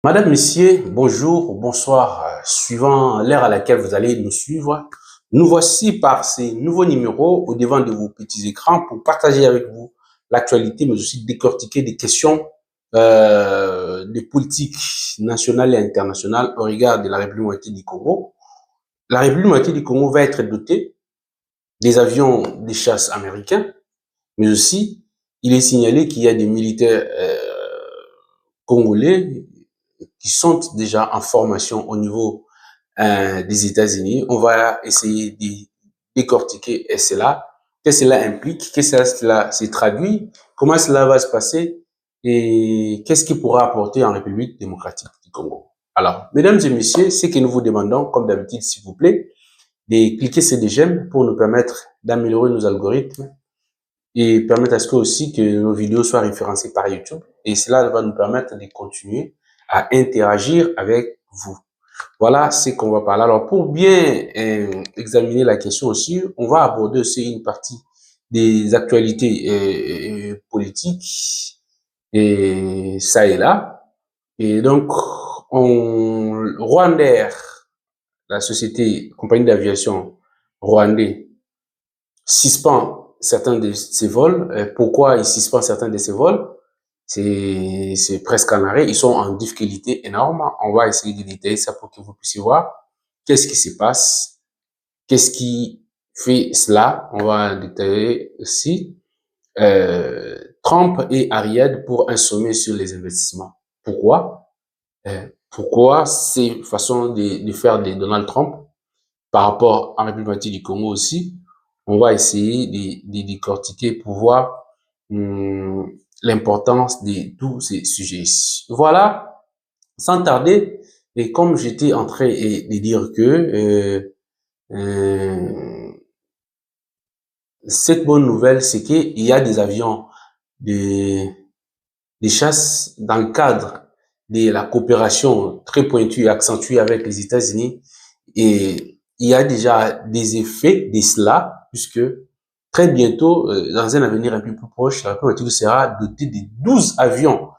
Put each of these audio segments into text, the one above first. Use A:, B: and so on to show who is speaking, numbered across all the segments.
A: Madame, Messieurs, bonjour ou bonsoir, suivant l'heure à laquelle vous allez nous suivre. Nous voici par ces nouveaux numéros au devant de vos petits écrans pour partager avec vous l'actualité, mais aussi décortiquer des questions de politique nationale et internationale au regard de la République démocratique du Congo. La République démocratique du Congo va être dotée des avions de chasse américains, mais aussi il est signalé qu'il y a des militaires congolais qui sont déjà en formation au niveau des États-Unis. On va essayer de décortiquer cela, qu'est-ce que cela implique, qu'est-ce que cela se traduit, comment cela va se passer et qu'est-ce qu'il pourra apporter en République démocratique du Congo. Alors, mesdames et messieurs, ce que nous vous demandons, comme d'habitude, s'il vous plaît, de cliquer sur des j'aime pour nous permettre d'améliorer nos algorithmes et permettre à ce que aussi que nos vidéos soient référencées par YouTube. Et cela va nous permettre de continuer à interagir avec vous. Voilà ce qu'on va parler. Alors, pour bien examiner la question aussi, on va aborder aussi une partie des actualités politiques et ça et là. Et donc, Rwandair, la société, compagnie d'aviation rwandais, suspend certains de ses vols. Pourquoi il suspend certains de ses vols? C'est presque en arrêt. Ils sont en difficulté énorme. On va essayer de détailler ça pour que vous puissiez voir qu'est-ce qui se passe, qu'est-ce qui fait cela. On va détailler aussi. Trump et Ariad pour un sommet sur les investissements. Pourquoi? Pourquoi ces façons de faire de Donald Trump par rapport à la République du Congo aussi? On va essayer de décortiquer pour voir l'importance de tous ces sujets ici. Voilà, sans tarder, et comme j'étais en train de dire que cette bonne nouvelle, c'est qu'il y a des avions de, de chasse dans le cadre de la coopération très pointue et accentuée avec les États-Unis. Et il y a déjà des effets de cela, puisque très bientôt, dans un avenir un peu plus proche, la République sera dotée de 12 avions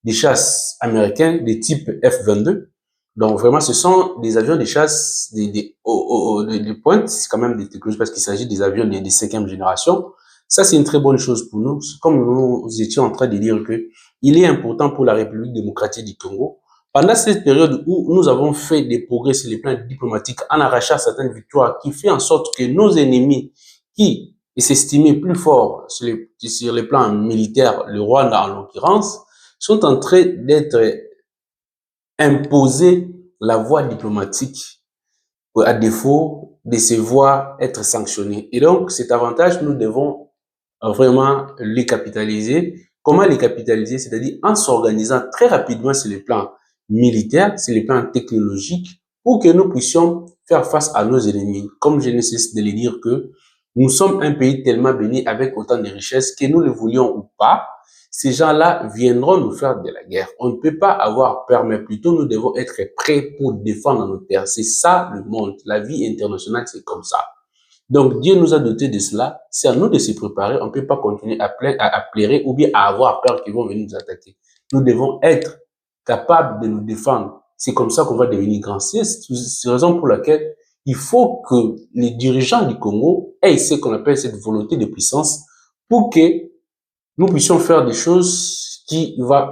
A: de chasse américains de type F-22. Donc vraiment, ce sont des avions de chasse de pointe, c'est quand même des technologies parce qu'il s'agit des avions de 5e génération. Ça, c'est une très bonne chose pour nous. Comme nous étions en train de dire que il est important pour la République démocratique du Congo, pendant cette période où nous avons fait des progrès sur les plans diplomatiques en arrachant certaines victoires qui fait en sorte que nos ennemis qui s'estimaient plus forts sur les plans militaires, le Rwanda en l'occurrence, sont en train d'être imposés la voie diplomatique à défaut de se voir être sanctionnés. Et donc, cet avantage, nous devons vraiment les capitaliser. Comment les capitaliser? C'est-à-dire en s'organisant très rapidement sur les plans militaires, sur les plans technologiques, pour que nous puissions faire face à nos ennemis. Comme je ne cesse de le dire que nous sommes un pays tellement béni avec autant de richesses que nous le voulions ou pas, ces gens-là viendront nous faire de la guerre. On ne peut pas avoir peur, mais plutôt nous devons être prêts pour défendre nos terres. C'est ça le monde. La vie internationale, c'est comme ça. Donc, Dieu nous a dotés de cela. C'est à nous de se préparer. On ne peut pas continuer à plairer ou bien à avoir peur qu'ils vont venir nous attaquer. Nous devons être capables de nous défendre. C'est comme ça qu'on va devenir grand. C'est la raison pour laquelle il faut que les dirigeants du Congo aient ce qu'on appelle cette volonté de puissance pour que nous puissions faire des choses qui vont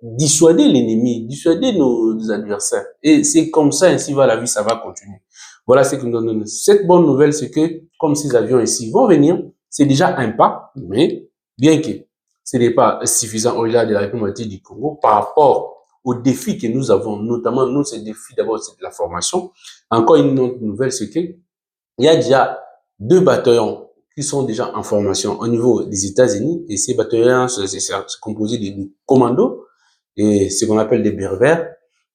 A: dissuader l'ennemi, dissuader nos adversaires. Et c'est comme ça, ainsi va la vie, ça va continuer. Voilà ce que nous donne. Cette bonne nouvelle, c'est que comme ces avions ici vont venir, c'est déjà un pas, mais bien que ce n'est pas suffisant au-delà de la République du Congo par rapport aux défis que nous avons, notamment nous, ces défis d'abord, c'est de la formation. Encore une autre nouvelle, c'est que il y a déjà 2 bataillons qui sont déjà en formation au niveau des États-Unis et ces bataillons sont composés de commandos et ce qu'on appelle des berbères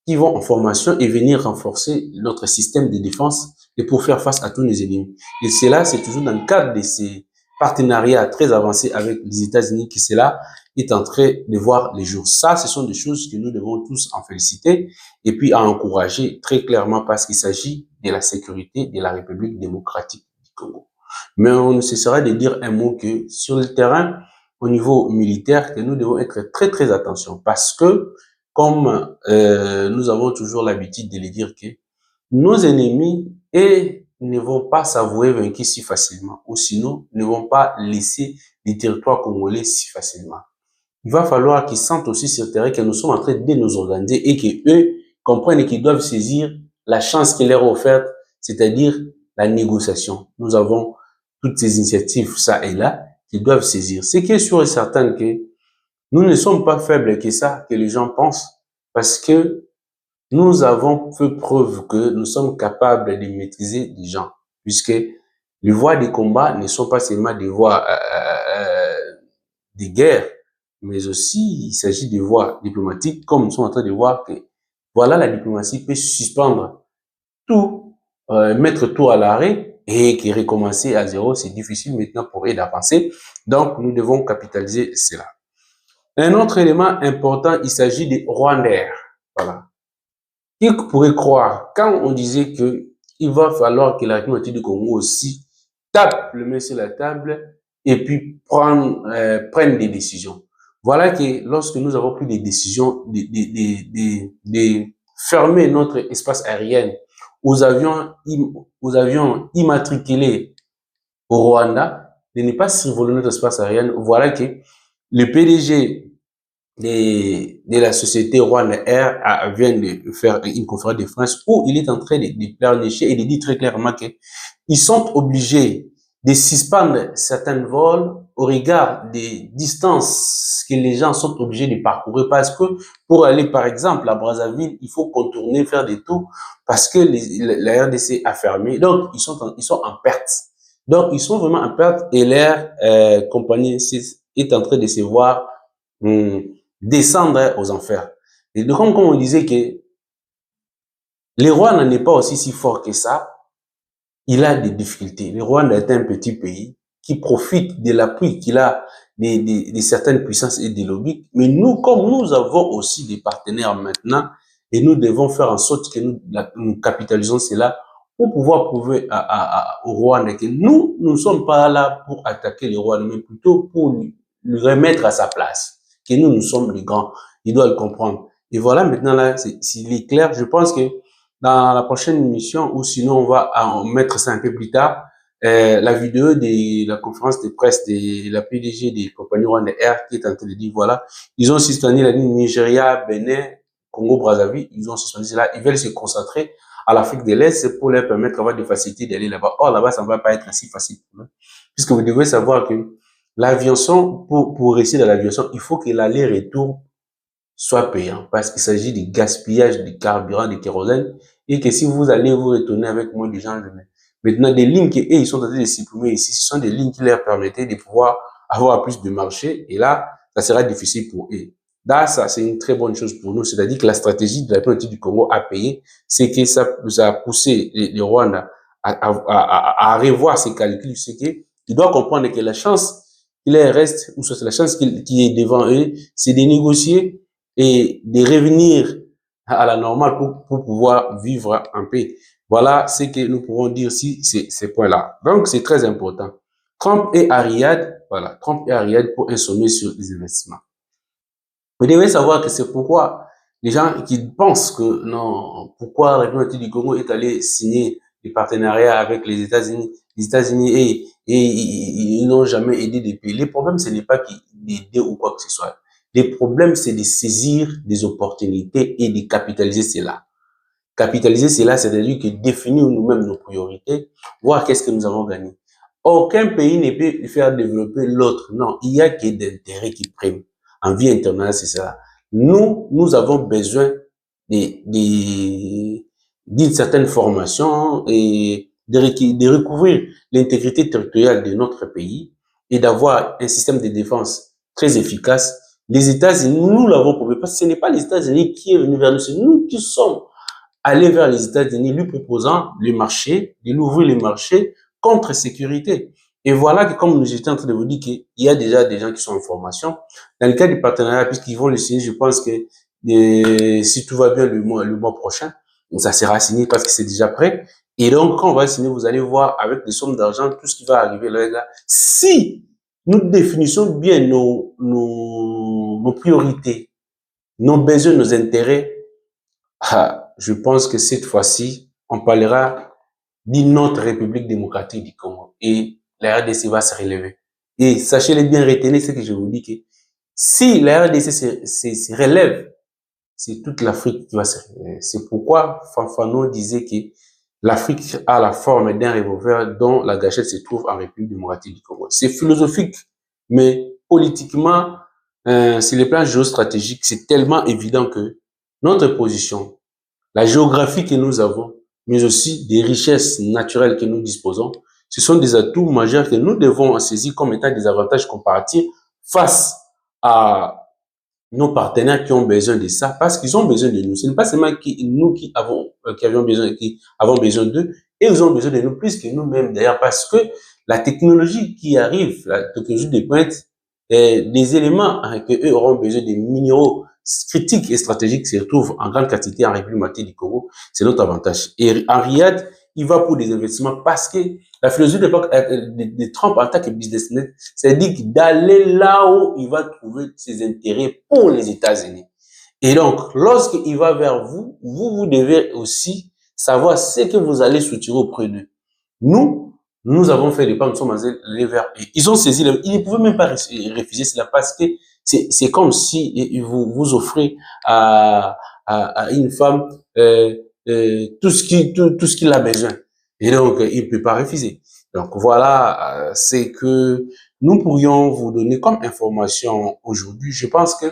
A: qui vont en formation et venir renforcer notre système de défense et pour faire face à tous nos ennemis. Et cela, c'est toujours dans le cadre de ces partenariats très avancés avec les États-Unis que cela est en train de voir les jours. Ça, ce sont des choses que nous devons tous en féliciter et puis à encourager très clairement parce qu'il s'agit de la sécurité de la République démocratique du Congo. Mais on ne cessera de dire un mot que sur le terrain, au niveau militaire, que nous devons être très, très attention parce que comme nous avons toujours l'habitude de le dire que nos ennemis ne vont pas s'avouer vaincus si facilement, ou sinon ne vont pas laisser les territoires congolais si facilement. Il va falloir qu'ils sentent aussi sur le terrain que nous sommes en train de nous organiser et qu'eux comprennent qu'ils doivent saisir la chance qui leur est offerte, c'est-à-dire la négociation. Nous avons toutes ces initiatives, ça et là, qu'ils doivent saisir. Ce qui est sûr et certain que nous ne sommes pas faibles que ça, que les gens pensent, parce que nous avons fait preuve que nous sommes capables de maîtriser les gens, puisque les voies des combats ne sont pas seulement des voies des guerres, mais aussi il s'agit de voies diplomatiques, comme nous sommes en train de voir que voilà, la diplomatie peut suspendre tout, mettre tout à l'arrêt et qui recommencer à zéro, c'est difficile maintenant pour eux d'avancer. Donc, nous devons capitaliser cela. Un autre élément important, il s'agit des Rwandais. Voilà. Qui pourrait croire, quand on disait que il va falloir que la République du Congo aussi tape le main sur la table et puis prenne des décisions. Voilà que lorsque nous avons pris des décisions de fermer notre espace aérien aux avions immatriculés au Rwanda, de ne pas survoler notre espace aérien, voilà que le PDG de la société Rwanda Air vient de faire une conférence de presse où il est en train de pleurnicher et de dire très clairement qu'ils sont obligés de suspendre certains vols au regard des distances que les gens sont obligés de parcourir parce que pour aller par exemple à Brazzaville, il faut contourner, faire des tours parce que la RDC a fermé. Donc ils sont en perte. Donc ils sont vraiment en perte et leur compagnie est en train de se voir descendre aux enfers. Et donc, comme on disait que le Rwanda n'est pas aussi si fort que ça, il a des difficultés. Le Rwanda est un petit pays qui profite de l'appui qu'il a de certaines puissances et des lobbies. Mais nous, comme nous avons aussi des partenaires maintenant, et nous devons faire en sorte que nous capitalisons cela pour pouvoir prouver au Rwanda que nous ne sommes pas là pour attaquer le Rwanda, mais plutôt pour lui remettre à sa place, que nous sommes les grands. Il doit le comprendre. Et voilà, maintenant là, s'il est clair, je pense que dans la prochaine émission, ou sinon on va en mettre ça un peu plus tard, la vidéo de la conférence de presse de la PDG des compagnies Rwanda Air qui est en train de dire voilà, ils ont suspendu la ligne Nigeria, Bénin, Congo, Brazzaville, ils ont suspendu cela, ils veulent se concentrer à l'Afrique de l'Est pour leur permettre d'avoir des facilités d'aller là-bas. Or, là-bas, ça ne va pas être si facile pour eux. Puisque vous devez savoir que l'aviation, pour réussir dans l'aviation, il faut que l'aller-retour soit payant parce qu'il s'agit de gaspillage de carburant, de kérosène et que si vous allez vous retourner avec moins de gens, maintenant des lignes que ils sont en train de supprimer ici, ce sont des lignes qui leur permettaient de pouvoir avoir plus de marché et là, ça sera difficile pour eux. Là, ça, c'est une très bonne chose pour nous. C'est-à-dire que la stratégie de la politique du Congo a payé, c'est que ça a poussé les Rwandais à revoir ses calculs. C'est qu'il doit comprendre que la chance qu'il reste, ou soit la chance qui est devant eux, c'est de négocier et de revenir à la normale pour pouvoir vivre en paix. Voilà ce que nous pouvons dire si ces points-là. Donc, c'est très important. Trump et Ariad, voilà, Trump et Ariad pour un sommet sur les investissements. Vous devez savoir que c'est pourquoi les gens qui pensent que non, pourquoi la République du Congo est allée signer des partenariats avec les États-Unis et ils n'ont jamais aidé des pays. Les problèmes, ce n'est pas d'aider ou quoi que ce soit. Les problèmes, c'est de saisir des opportunités et de capitaliser cela. Capitaliser cela, c'est-à-dire que définir nous-mêmes nos priorités, voir qu'est-ce que nous avons gagné. Aucun pays ne peut faire développer l'autre. Non, il y a que d'intérêts qui priment. En vie internationale, c'est ça. Nous avons besoin d'une certaine formation et de recouvrir l'intégrité territoriale de notre pays et d'avoir un système de défense très efficace. Les États-Unis, nous l'avons prouvé parce que ce n'est pas les États-Unis qui est venu vers nous, c'est nous qui sommes allés vers les États-Unis lui proposant le marché, de l'ouvrir le marché contre sécurité. Et voilà que comme nous étions en train de vous dire qu'il y a déjà des gens qui sont en formation. Dans le cas du partenariat, puisqu'ils vont le signer, je pense que si tout va bien le mois prochain, ça sera signé parce que c'est déjà prêt. Et donc, quand on va signer, vous allez voir avec des sommes d'argent tout ce qui va arriver là. Si nous définissons bien nos priorités nos besoins, nos intérêts, je pense que cette fois-ci, on parlera d'une autre République démocratique du Congo. Et la RDC va se relever. Et sachez-le bien, retenez ce que je vous dis, que si la RDC se relève, c'est toute l'Afrique qui va se relever. C'est pourquoi Fanfano disait que l'Afrique a la forme d'un revolver dont la gâchette se trouve en République démocratique du Congo. C'est philosophique, mais politiquement, sur le plan géostratégique, c'est tellement évident que notre position, la géographie que nous avons, mais aussi des richesses naturelles que nous disposons, ce sont des atouts majeurs que nous devons saisir comme étant des avantages comparatifs face à nos partenaires qui ont besoin de ça, parce qu'ils ont besoin de nous. Ce n'est pas seulement nous qui avons besoin d'eux, et ils ont besoin de nous plus que nous-mêmes d'ailleurs, parce que la technologie qui arrive, la technologie de pointe, des éléments que eux auront besoin, des minéraux critiques et stratégiques se retrouvent en grande quantité en République démocratique du Congo, c'est notre avantage. Et en Riyad, il va pour des investissements parce que la philosophie de Trump en tant que businessman, c'est dire d'aller là où il va trouver ses intérêts pour les États-Unis. Et donc, lorsqu'il va vers vous, vous devez aussi savoir ce que vous allez soutirer auprès d'eux. Nous avons fait des pas, nous sommes allés vers eux. Ils ont saisi, ils ne pouvaient même pas refuser cela parce que c'est comme si vous offrez à une femme tout ce qu'il a besoin. Et donc, il ne peut pas refuser. Donc, voilà ce que nous pourrions vous donner comme information aujourd'hui. Je pense que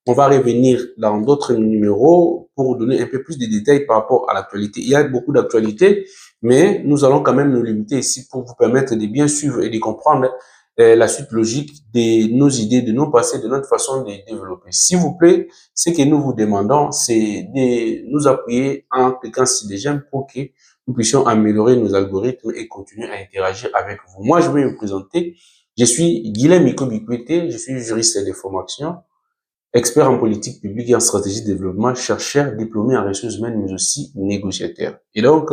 A: on va revenir dans d'autres numéros pour donner un peu plus de détails par rapport à l'actualité. Il y a beaucoup d'actualités, mais nous allons quand même nous limiter ici pour vous permettre de bien suivre et de comprendre la suite logique de nos idées, de nos passés, de notre façon de développer. S'il vous plaît, ce que nous vous demandons, c'est de nous appuyer en cliquant sur des j'aime pour que nous puissions améliorer nos algorithmes et continuer à interagir avec vous. Moi, je vais me présenter. Je suis Guilhem Ikobikwete, je suis juriste de formation, expert en politique publique et en stratégie de développement, chercheur, diplômé en ressources humaines, mais aussi négociateur. Et donc,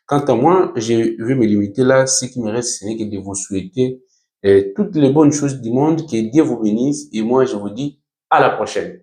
A: quant à moi, je vais me limiter là. Ce qui me reste, ce n'est que de vous souhaiter toutes les bonnes choses du monde, que Dieu vous bénisse. Et moi, je vous dis à la prochaine.